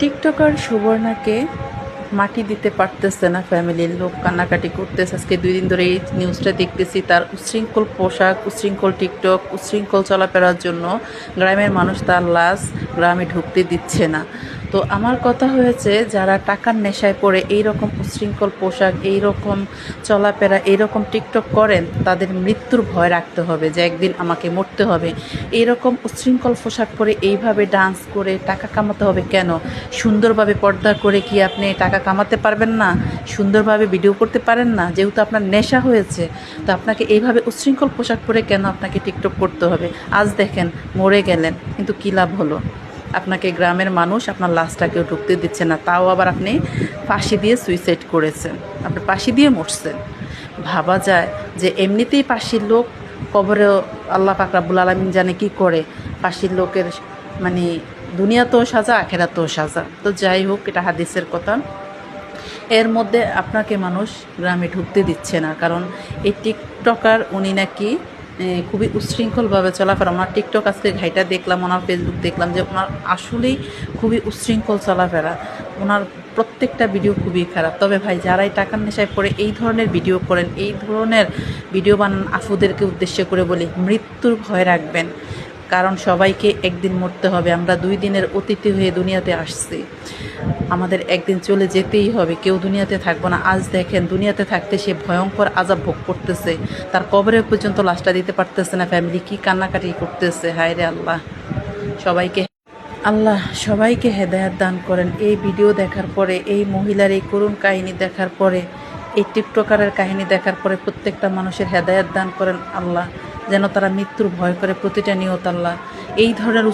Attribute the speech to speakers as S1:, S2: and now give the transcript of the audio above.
S1: TikToker সুবর্ণাকে মাটি দিতে পারতেছে না ফ্যামিলির লোক, কান্নাকাটি করতেছে। আজকে 2 দিন ধরে এই নিউজটা দেখতেছি। তার উচ্ছৃঙ্খল পোশাক, উচ্ছৃঙ্খল টিকটক, উচ্ছৃঙ্খল চলাফেরার জন্য গ্রামের মানুষ তার লাশ গ্রামে ঢুকতে দিচ্ছে না। তো আমার কথা হয়েছে, যারা টাকার নেশায় পড়ে এই রকম উচ্ছৃঙ্খল পোশাক, এই রকম চলাফেরা, এই রকম টিকটক করেন, তাদের মৃত্যুর ভয় রাখতে হবে যে একদিন আমাকে মরতে হবে। এই রকম উচ্ছৃঙ্খল পোশাক পরে এইভাবে ডান্স করে টাকা কামাতে হবে কেন? সুন্দরভাবে পর্দা করে কি আপনি টাকা কামাতে পারবেন না? সুন্দরভাবে ভিডিও করতে পারেন না? যেহেতু আপনার নেশা হয়েছে, তো আপনাকে এইভাবে উচ্ছৃঙ্খল পোশাক পরে কেন আপনাকে টিকটক করতে হবে? আজ দেখেন মরে গেলেন, কিন্তু কী লাভ হলো? আপনাকে গ্রামের মানুষ আপনার লাশটাকেও ঢুকতে দিচ্ছে না, তাও আবার আপনি ফাঁসি দিয়ে সুইসাইড করেছেন, আপনি ফাঁসি দিয়ে মরছেন। ভাবা যায় যে এমনিতেই ফাঁসির লোক কবরেও আল্লাহ পাক রাব্বুল আলামিন জানে কি করে। ফাঁসির লোকের মানে দুনিয়াতেও সাজা, আখেরাতেও সাজা। তো যাই হোক, এটা হাদিসের কথা। এর মধ্যে আপনাকে মানুষ গ্রামে ঢুকতে দিচ্ছে না, কারণ এই টিকটকার উনি নাকি খুবই উচ্ছৃঙ্খলভাবে চলাফেরা। ওনার টিকটক আজকে ঘাইটা দেখলাম, ওনার ফেসবুক দেখলাম যে ওনার আসলেই খুবই উচ্ছৃঙ্খল চলাফেরা। ওনার প্রত্যেকটা ভিডিও খুবই খারাপ। তবে ভাই, যারাই টাকার নেশায় পড়ে এই ধরনের ভিডিও করেন, এই ধরনের ভিডিও বানান, আফুদেরকে উদ্দেশ্য করে বলি, মৃত্যুর ভয় রাখবেন। কারণ সবাইকে একদিন মরতে হবে। আমরা 2 দিনের অতিথি হয়ে দুনিয়াতে আসছি, আমাদের একদিন চলে যেতেই হবে, কেউ দুনিয়াতে থাকবো না। আজ দেখেন, দুনিয়াতে থাকতে সে ভয়ঙ্কর আযাব ভোগ করতেছে, তার কবরে পর্যন্ত লাশটা দিতে পারতেছে না। ফ্যামিলি কি কান্নাকাটি করতেছে! হায় রে আল্লাহ, সবাইকে আল্লাহ সবাইকে হেদায়েত দান করেন। এই ভিডিও দেখার পরে, এই মহিলার এই করুণ কাহিনী দেখার পরে, এই টিকটকারের কাহিনী দেখার পরে প্রত্যেকটা মানুষের হেদায়েত দান করেন আল্লাহ, যেন তারা মৃত্যুর ভয় করে প্রতিটা নিয়ত। আল্লাহ এই ধরনের